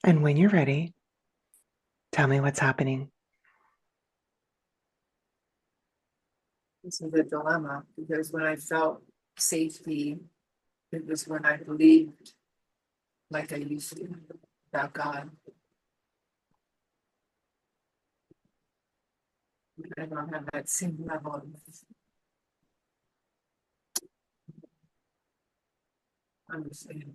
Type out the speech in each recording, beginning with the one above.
And when you're ready, tell me what's happening. This is a dilemma because when I felt safety, it was when I believed like I used to about God. I don't have that same level of understanding.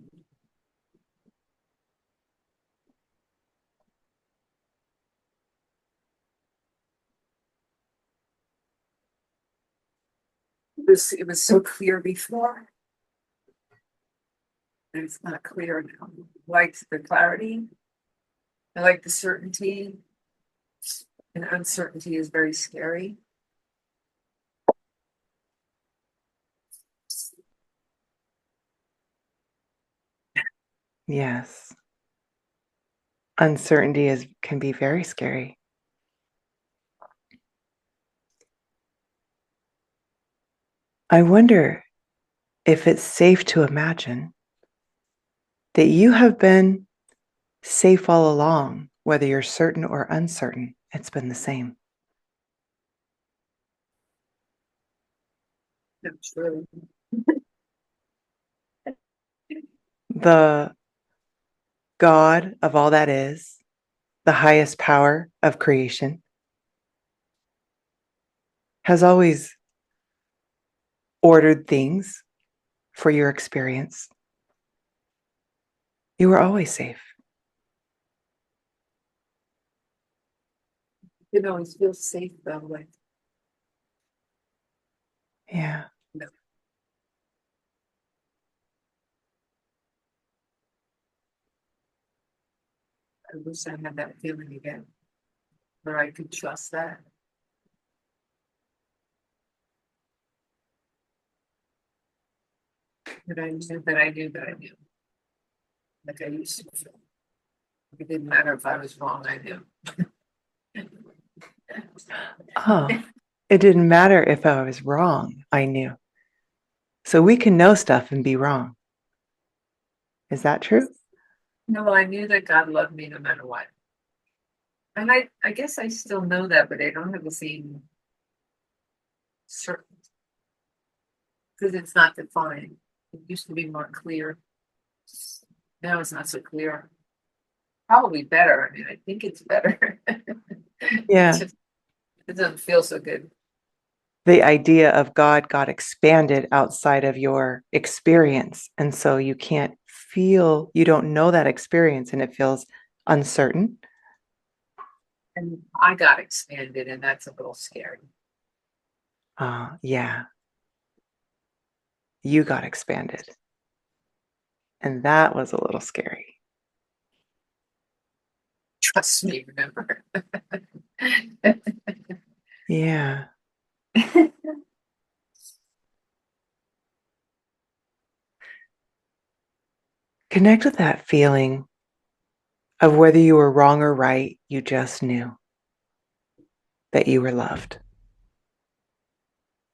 It was so clear before, and it's not clear now. I liked the clarity. I like the certainty, and uncertainty is very scary. Yes. Uncertainty can be very scary. I wonder if it's safe to imagine that you have been safe all along, whether you're certain or uncertain. It's been the same. That's true. The God of all that is, the highest power of creation, has always ordered things for your experience. You were always safe. It always feels safe though, like Yeah. no, I wish I had that feeling again, where I could trust that. That I knew that I knew that I knew. Like I used to feel. It didn't matter if I was wrong, I knew. Oh, it didn't matter if I was wrong. I knew. So we can know stuff and be wrong. Is that true? No, I knew that God loved me no matter what. And I guess I still know that, but I don't have the same certainty because it's not defined. It used to be more clear. Now it's not so clear. Probably better. I mean, I think it's better. It's Yeah. just, it doesn't feel so good. The idea of God got expanded outside of your experience. And so you can't feel, you don't know that experience and it feels uncertain. And I got expanded, and that's a little scary. Yeah, you got expanded. And that was a little scary. Trust me, remember. Yeah. Connect with that feeling of whether you were wrong or right, you just knew that you were loved.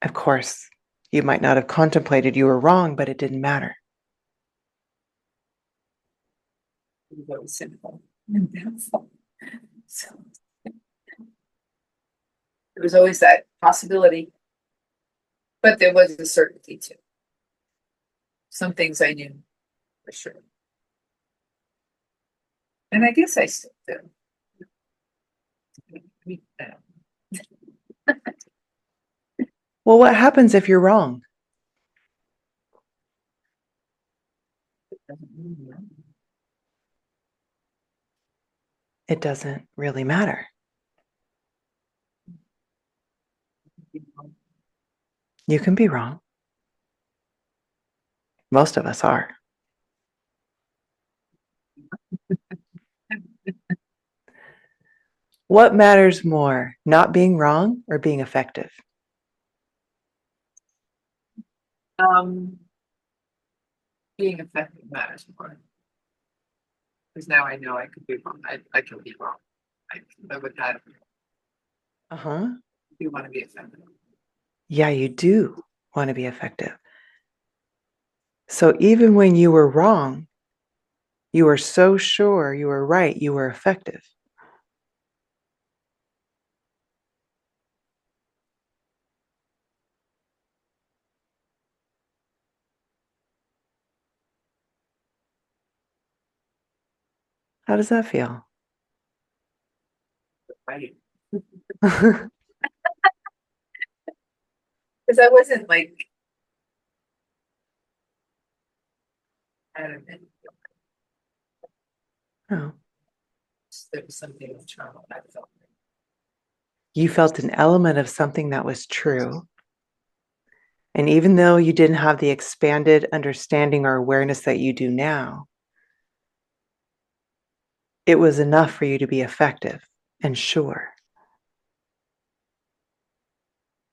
Of course, you might not have contemplated you were wrong, but it didn't matter. Very simple and doubtful. So there was always that possibility, but there was a certainty too. Some things I knew for sure. And I guess I still do. Well, what happens if you're wrong? It doesn't really matter. You can be wrong. Most of us are. What matters more, not being wrong or being effective? Um, being effective matters more because now I know I could be wrong. I can be wrong. I would not Uh huh. do want to be effective. Yeah, you do want to be effective. So even when you were wrong, You were so sure you were right, you were effective. How does that feel? Right. Because I wasn't like, I don't know, Oh. there was something internal I felt. You felt an element of something that was true. And even though you didn't have the expanded understanding or awareness that you do now, it was enough for you to be effective and sure.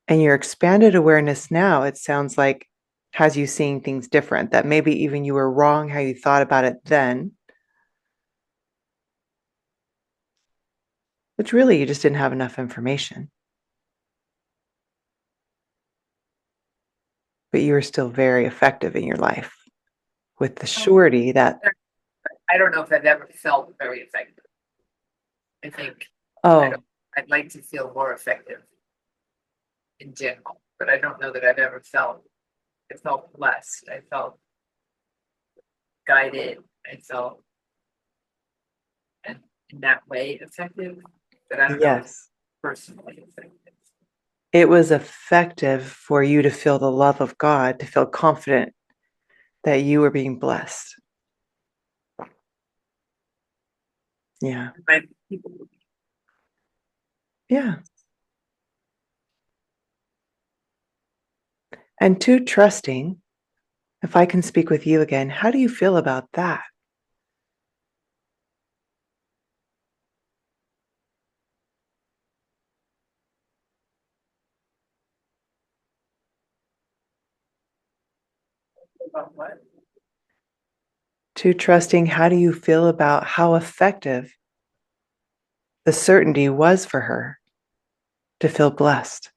And your expanded awareness now, it sounds like, has you seeing things different, that maybe even you were wrong how you thought about it then, which really you just didn't have enough information. But you were still very effective in your life with the surety that, I don't know if I've ever felt very effective. I think oh, I'd like to feel more effective in general, but I don't know that I've ever felt. I felt blessed. I felt guided. I felt in that way effective, but I don't know if yes, personally effective. it was effective for you to feel the love of God, to feel confident that you were being blessed. Yeah. By people. Yeah. And too trusting. If I can speak with you again, how do you feel about that? About what? Too trusting, how do you feel about how effective the certainty was for her to feel blessed?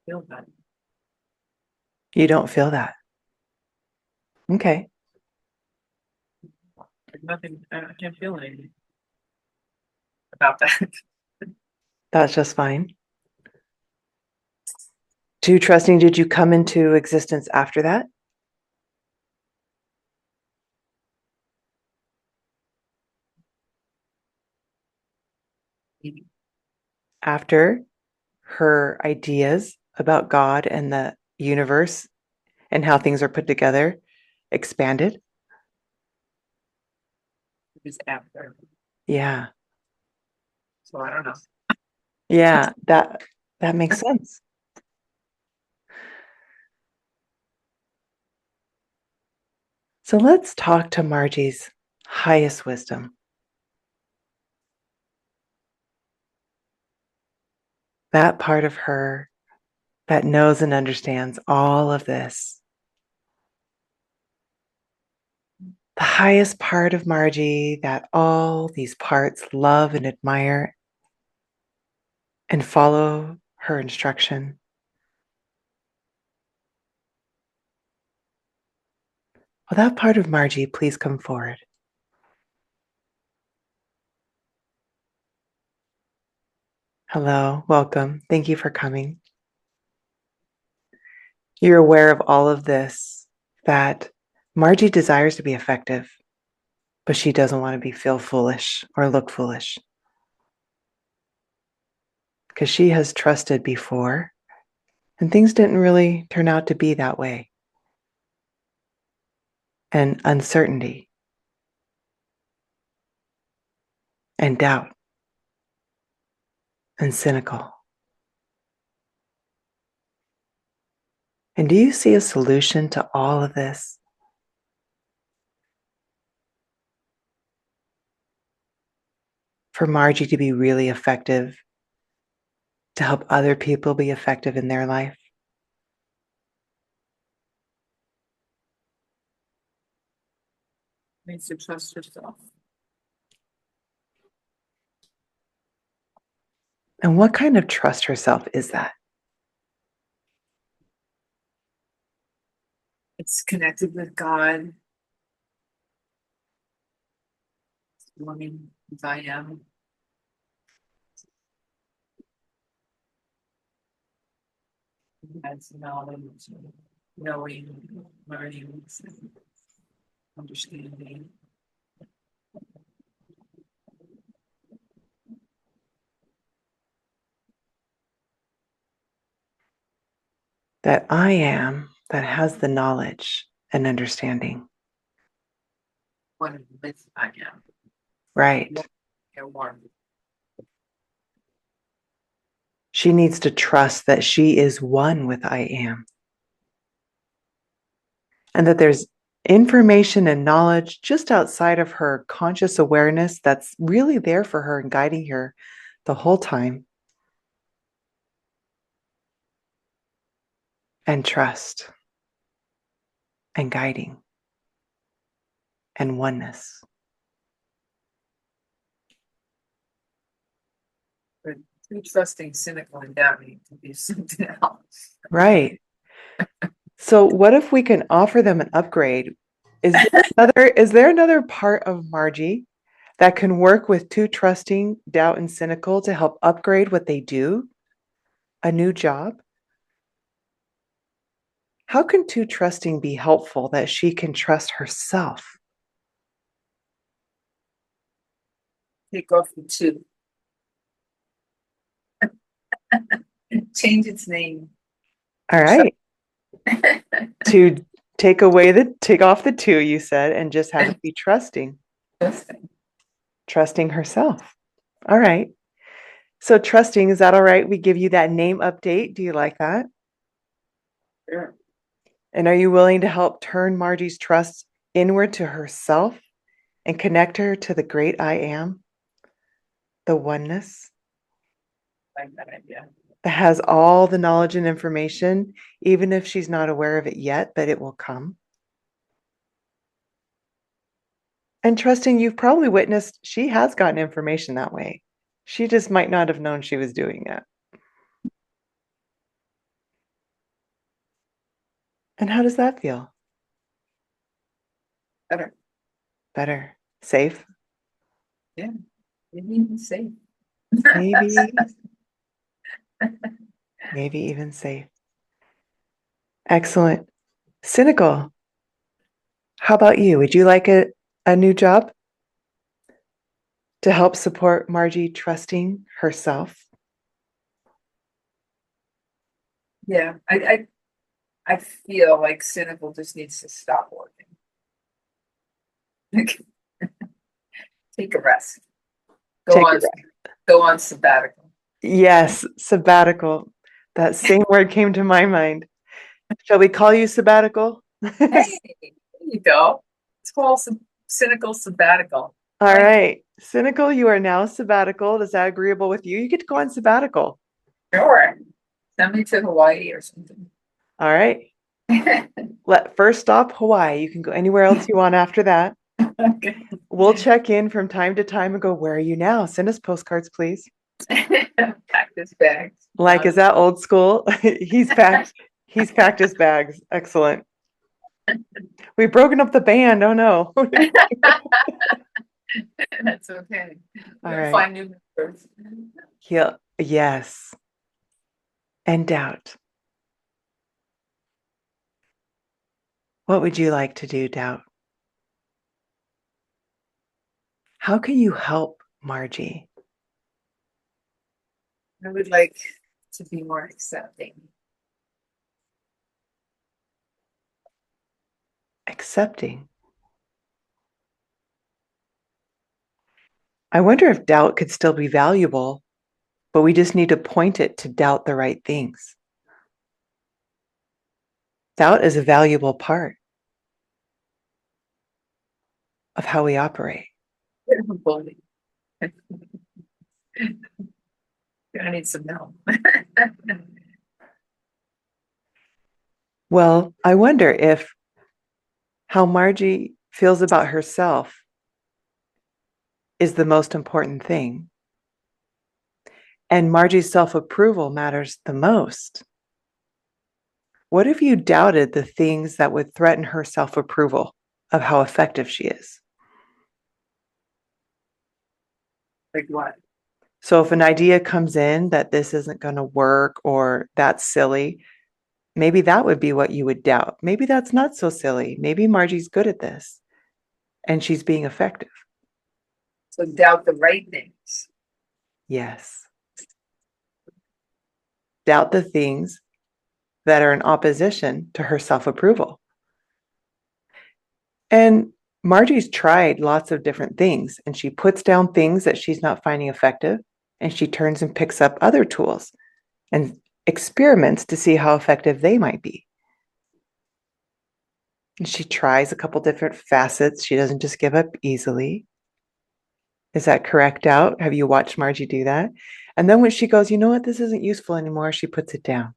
Feel that. You don't feel that. Okay, Nothing. I can't feel anything about that. that's just fine. Too trusting, did you come into existence after that? After her ideas about God and the universe and how things are put together expanded? It was after, Yeah. so I don't know. Yeah, that makes sense. So let's talk to Margie's highest wisdom. That part of her that knows and understands all of this. The highest part of Margie that all these parts love and admire and follow her instruction. Will that part of Margie please come forward? Hello, welcome. Thank you for coming. You're aware of all of this, that Margie desires to be effective, but she doesn't want to feel foolish or look foolish because she has trusted before and things didn't really turn out to be that way. And uncertainty and doubt and cynical. And do you see a solution to all of this? For Margie to be really effective, to help other people be effective in their life? 'Cause Needs to trust herself. And what kind of trust herself is that? It's connected with God. It's loving as I am. Has knowledge, knowing, learning, understanding. That I am that has the knowledge and understanding. One with I am. Right. And one. She needs to trust that she is one with I am. And that there's information and knowledge just outside of her conscious awareness that's really there for her and guiding her the whole time. And trust and guiding and oneness. But too trusting, cynical, and doubting to be something else. Right. So what if we can offer them an upgrade? Is there another part of Margie that can work with too trusting, doubt, and cynical to help upgrade what they do? A new job? How can too trusting be helpful that she can trust herself? Take off the two. Change its name. All right. To take off the two, you said, and just have it be trusting. Trusting herself. All right. So trusting, is that all right? We give you that name update. Do you like that? Sure. And are you willing to help turn Margie's trust inward to herself and connect her to the great I am, the oneness Like that idea. that has all the knowledge and information, even if she's not aware of it yet, but it will come? And trusting, you've probably witnessed she has gotten information that way. She just might not have known she was doing it. And how does that feel? Better. Better. Safe? Yeah. Maybe even safe. Maybe, maybe even safe. Excellent. Cynical. How about you? Would you like a new job to help support Margie trusting herself? Yeah. I feel like cynical just needs to stop working. Take a rest. Take a rest. Go on sabbatical. Yes, sabbatical. That same word came to my mind. Shall we call you sabbatical? Hey, there you go. It's called cynical sabbatical. All right. Cynical, you are now sabbatical. Is that agreeable with you? You get to go on sabbatical. Sure. Send me to Hawaii or something. All right. First stop, Hawaii. You can go anywhere else you want after that. Okay. We'll check in from time to time and go, where are you now? Send us postcards, please. Pack this bag. Like, is that old school? He's packed his bags. Excellent. We've broken up the band. Oh no. That's okay. All We'll right. find new members. Yes. And doubt. What would you like to do, doubt? How can you help Margie? I would like to be more accepting. Accepting. I wonder if doubt could still be valuable, but we just need to point it to doubt the right things. Doubt is a valuable part of how we operate. Bully. I need some help. Well, I wonder if how Margie feels about herself is the most important thing, and Margie's self-approval matters the most, what if you doubted the things that would threaten her self-approval of how effective she is? Like what? So if an idea comes in that this isn't going to work or that's silly, maybe that would be what you would doubt. Maybe that's not so silly. Maybe Margie's good at this and she's being effective. So doubt the right things. Yes. Doubt the things that are in opposition to her self-approval. And Margie's tried lots of different things, and she puts down things that she's not finding effective, and she turns and picks up other tools and experiments to see how effective they might be. And she tries a couple different facets. She doesn't just give up easily. Is that correct out? Have you watched Margie do that? And then when she goes, you know what, this isn't useful anymore, she puts it down.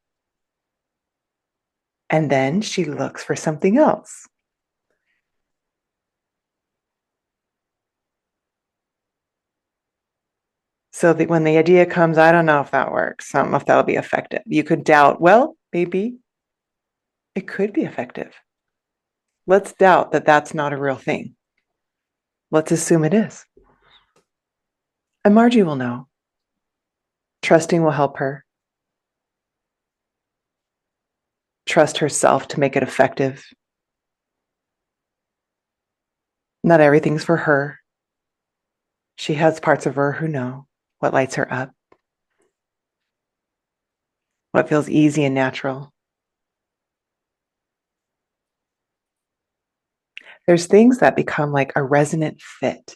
And then she looks for something else. So that when the idea comes, I don't know if that works. I don't know if that'll be effective. You could doubt, well, maybe it could be effective. Let's doubt that that's not a real thing. Let's assume it is. And Margie will know. Trusting will help her. Trust herself to make it effective. Not everything's for her. She has parts of her who know what lights her up, what feels easy and natural. There's things that become like a resonant fit.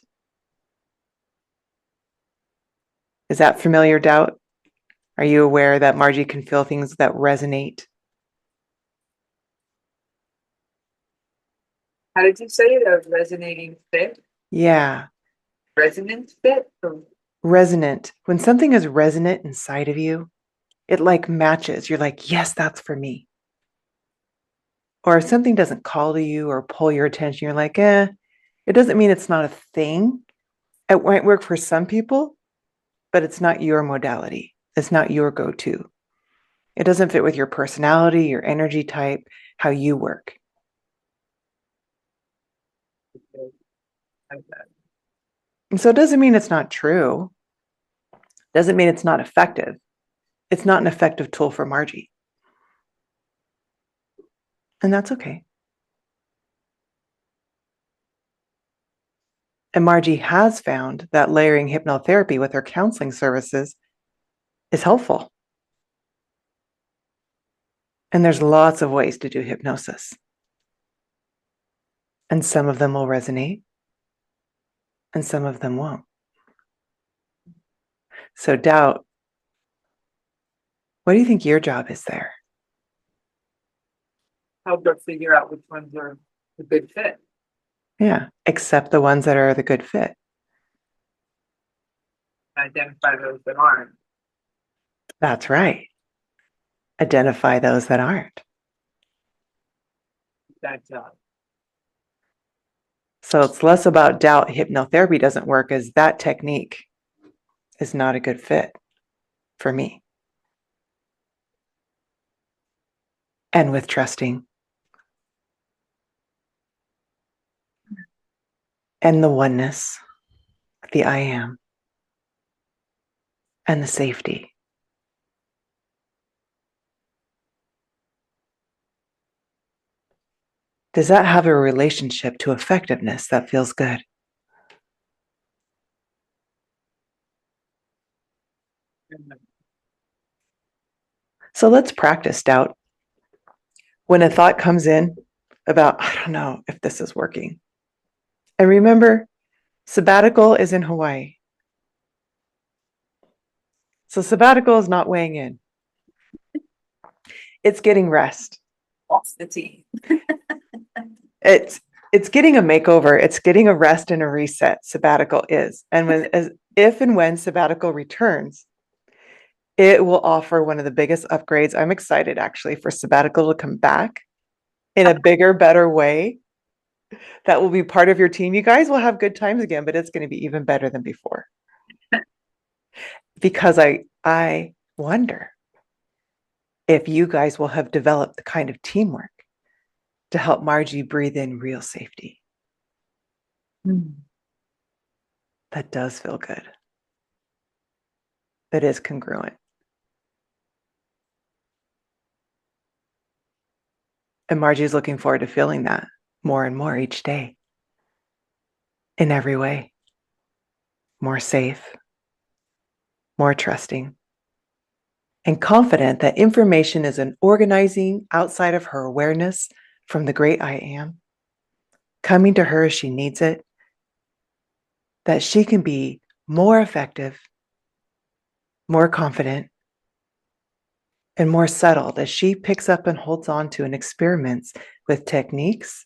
Is that familiar, doubt? Are you aware that Margie can feel things that resonate? How did you say it? A resonating fit? Yeah, Resonant fit? resonant. When something is resonant inside of you, it like matches. You're like, yes, that's for me. Or if something doesn't call to you or pull your attention, you're like, it doesn't mean it's not a thing. It might work for some people, but it's not your modality. It's not your go-to. It doesn't fit with your personality, your energy type, how you work. And so it doesn't mean it's not true. Doesn't mean it's not effective. It's not an effective tool for Margie. And that's okay. And Margie has found that layering hypnotherapy with her counseling services is helpful. And there's lots of ways to do hypnosis. And some of them will resonate, and some of them won't. So, doubt, what do you think your job is there? Help her figure out which ones are a good fit. Yeah, accept the ones that are the good fit. Identify those that aren't. That's right. Identify those that aren't. That job. So it's less about doubt hypnotherapy doesn't work as that technique is not a good fit for me. And with trusting and the oneness, the I am, and the safety. Does that have a relationship to effectiveness that feels good? So let's practice doubt. When a thought comes in about, I don't know if this is working. And remember, sabbatical is in Hawaii. So sabbatical is not weighing in. It's getting rest. What's the tea? It's getting a makeover. It's getting a rest and a reset. Sabbatical is. And if and when sabbatical returns, it will offer one of the biggest upgrades. I'm excited actually for sabbatical to come back in a bigger, better way. That will be part of your team. You guys will have good times again, but it's going to be even better than before. Because I wonder if you guys will have developed the kind of teamwork to help Margie breathe in real safety. That does feel good. That is congruent. And Margie's looking forward to feeling that more and more each day. In every way. More safe, more trusting, and confident that information is an organizing outside of her awareness from the great I am, coming to her as she needs it, that she can be more effective, more confident, and more settled as she picks up and holds on to and experiments with techniques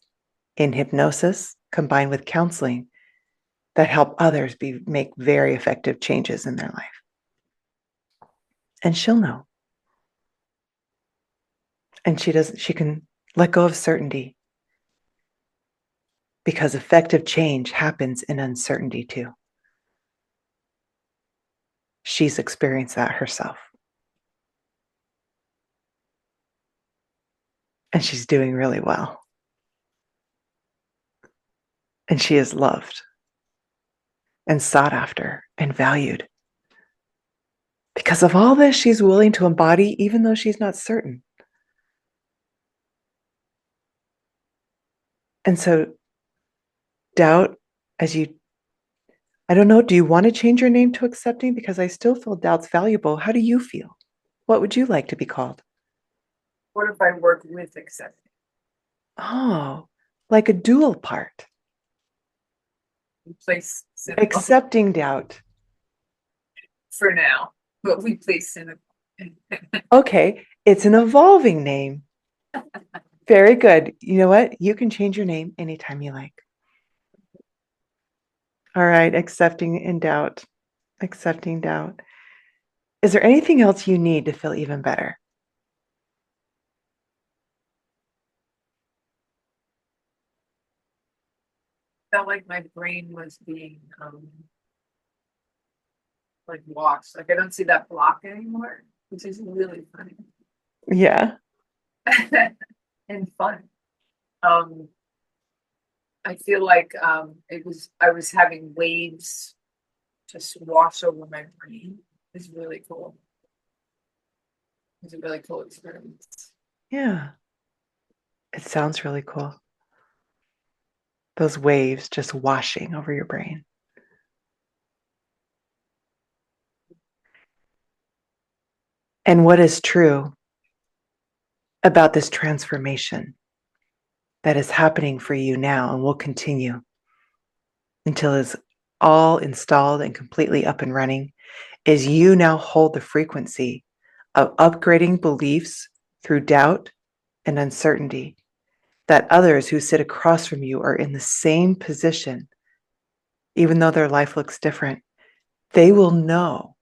in hypnosis combined with counseling that help others make very effective changes in their life. And she'll know. And she can let go of certainty because effective change happens in uncertainty too. She's experienced that herself. And she's doing really well. And she is loved and sought after and valued. Because of all this, she's willing to embody, even though she's not certain. And so, doubt, I don't know, do you want to change your name to accepting? Because I still feel doubt's valuable. How do you feel? What would you like to be called? What if I work with accepting? Oh, like a dual part. Replace cynical Accepting doubt. for now, but we place cynical. Okay, it's an evolving name. Very good. You know what? You can change your name anytime you like. All right, accepting in doubt. Accepting doubt. Is there anything else you need to feel even better? Felt like my brain was being like washed. Like I don't see that block anymore, which is really funny. Yeah. And fun. Um, I feel like I was having waves just wash over my brain. It's really cool. It's a really cool experience. Yeah. It sounds really cool. Those waves just washing over your brain. And what is true about this transformation that is happening for you now and will continue until it's all installed and completely up and running is you now hold the frequency of upgrading beliefs through doubt and uncertainty that others who sit across from you are in the same position, even though their life looks different. They will know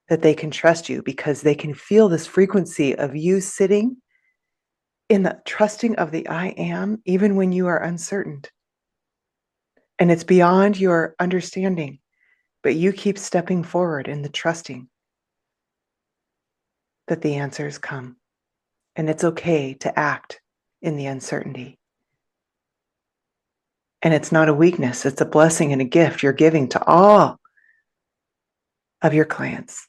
that they can trust you because they can feel this frequency of you sitting in the trusting of the I am, even when you are uncertain. And it's beyond your understanding, but you keep stepping forward in the trusting that the answers come. And it's okay to act in the uncertainty. And it's not a weakness, it's a blessing and a gift you're giving to all of your clients.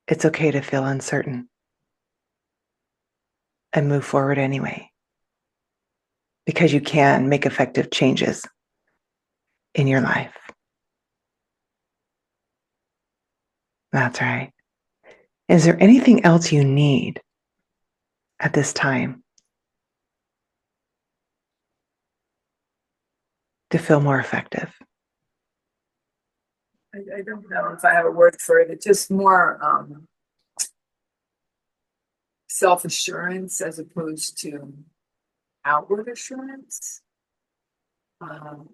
It's okay to feel uncertain and move forward anyway, because you can make effective changes in your life. That's right. Is there anything else you need at this time to feel more effective? I don't know if I have a word for it. It's just more self-assurance as opposed to outward assurance. But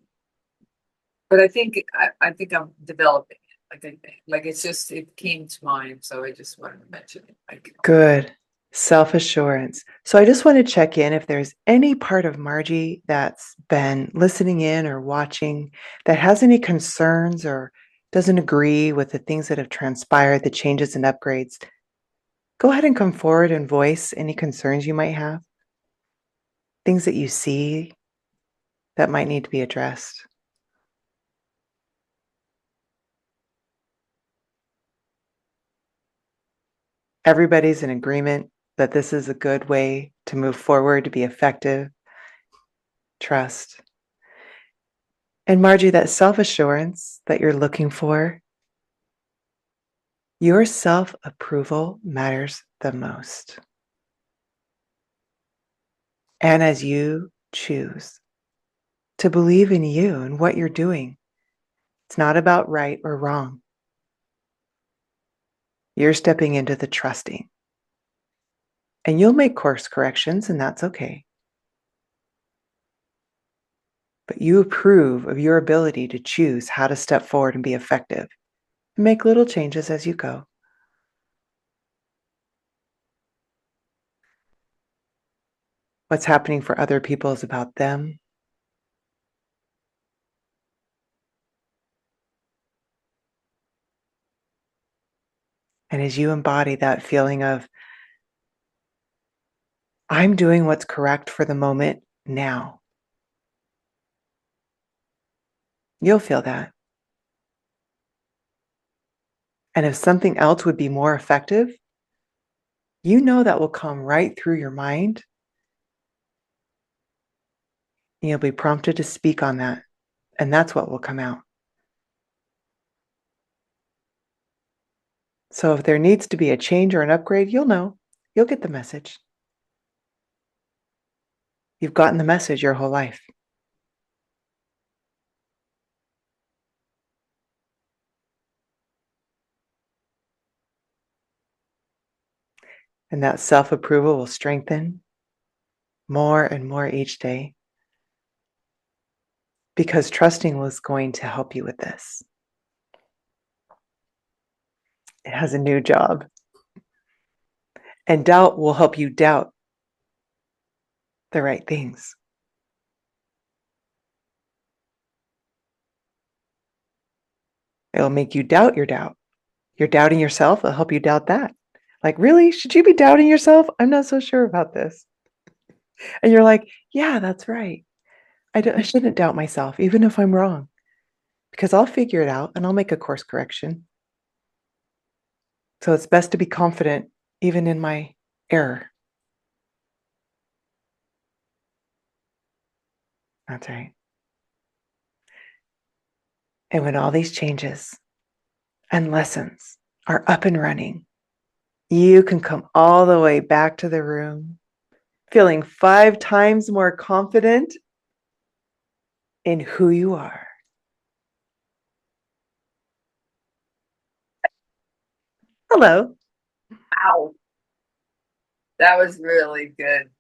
I think I'm developing it. Like it's just it came to mind, so I just wanted to mention it. Like Good. Self-assurance. So I just want to check in if there's any part of Margie that's been listening in or watching that has any concerns or doesn't agree with the things that have transpired, the changes and upgrades. Go ahead and come forward and voice any concerns you might have, things that you see that might need to be addressed. Everybody's in agreement that this is a good way to move forward, to be effective. Trust. And Margie, that self assurance that you're looking for, your self approval matters the most. And as you choose to believe in you and what you're doing, it's not about right or wrong. You're stepping into the trusting. And you'll make course corrections, and that's okay. But you approve of your ability to choose how to step forward and be effective and make little changes as you go. What's happening for other people is about them. And as you embody that feeling of, I'm doing what's correct for the moment now, you'll feel that. And if something else would be more effective, you know that will come right through your mind. And you'll be prompted to speak on that. And that's what will come out. So if there needs to be a change or an upgrade, you'll know. You'll get the message. You've gotten the message your whole life. And that self-approval will strengthen more and more each day because trusting was going to help you with this. It has a new job. And doubt will help you doubt the right things. It'll make you doubt your doubt. You're doubting yourself, it'll help you doubt that. Like, really? Should you be doubting yourself? I'm not so sure about this. And you're like, yeah, that's right. I shouldn't doubt myself, even if I'm wrong, because I'll figure it out and I'll make a course correction. So it's best to be confident even in my error. That's right. And when all these changes and lessons are up and running, you can come all the way back to the room feeling 5 times more confident in who you are. Hello. Wow, that was really good.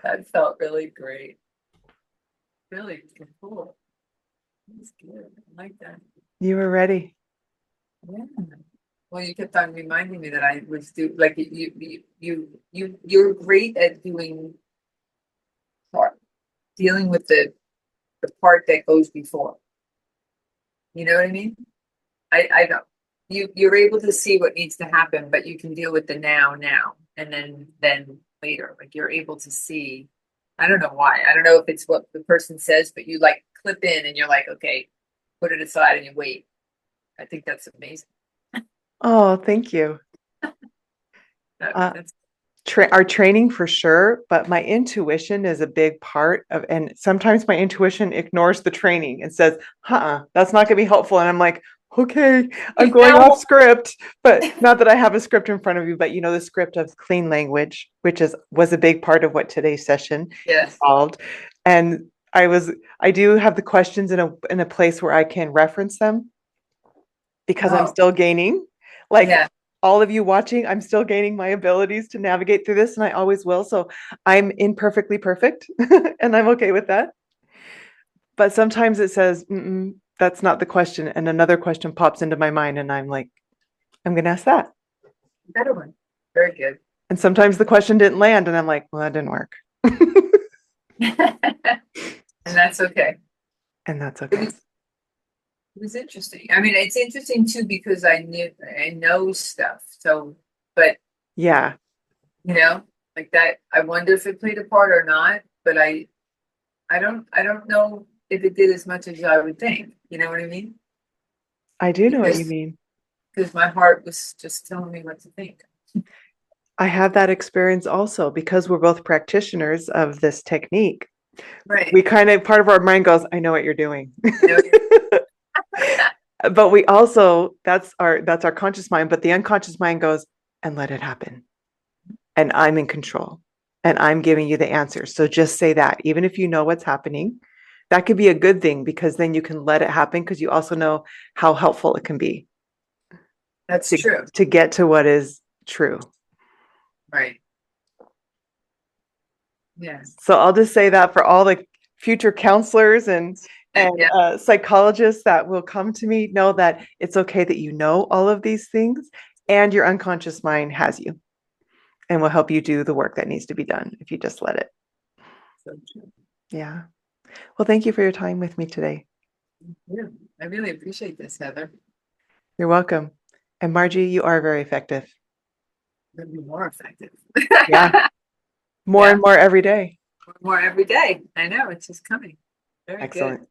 That felt really great. Really cool. That's good. I like that. You were ready. Yeah. Well, you kept on reminding me that I was like you're great at doing part, dealing with the part that goes before. You know what I mean? I know you're able to see what needs to happen, but you can deal with the now, and then later. Like you're able to see. I don't know why. I don't know if it's what the person says, but you like clip in and you're like, okay, put it aside and you wait. I think that's amazing. Oh, thank you. That's Our training for sure, but my intuition is a big part of, and sometimes my intuition ignores the training and says, that's not going to be helpful. And I'm like, okay, I'm going off now. script, but not that I have a script in front of you, but you know, the script of clean language, which was a big part of what today's session Yes. involved. And I do have the questions in a place where I can reference them because I'm Oh, still gaining. Like yeah. all of you watching, I'm still gaining my abilities to navigate through this, and I always will. So I'm imperfectly perfect, and I'm okay with that. But sometimes it says, that's not the question. And another question pops into my mind, and I'm like, I'm going to ask that. Better one. Very good. And sometimes the question didn't land, and I'm like, well, that didn't work. And that's okay. And that's It okay. was it was interesting. I mean, it's interesting too because I know stuff. So, but Yeah, you know, like that, I wonder if it played a part or not. But I don't know if it did as much as I would think. You know what I mean? I do know what you Because mean. my heart was just telling me what to think. I have that experience also because we're both practitioners of this technique. Right. We kind of, part of our mind goes, I know what you're doing. I know you're But we also, that's our conscious mind, but the unconscious mind goes, and let it happen. And I'm in control. And I'm giving you the answers. So just say that. Even if you know what's happening, that could be a good thing because then you can let it happen because you also know how helpful it can be that's to true. to get to what is true. Right. Yeah. So I'll just say that for all the future counselors and Yeah. psychologists that will come to me, know that it's okay that you know all of these things, and your unconscious mind has you and will help you do the work that needs to be done if you just let it. So true. Yeah. Well, thank you for your time with me today. Yeah. I really appreciate this, Heather. You're welcome. And Margie, you are very effective. It'll be more effective. Yeah. More Yeah. and more every day. More every day. I know it's just coming. Very good. Excellent.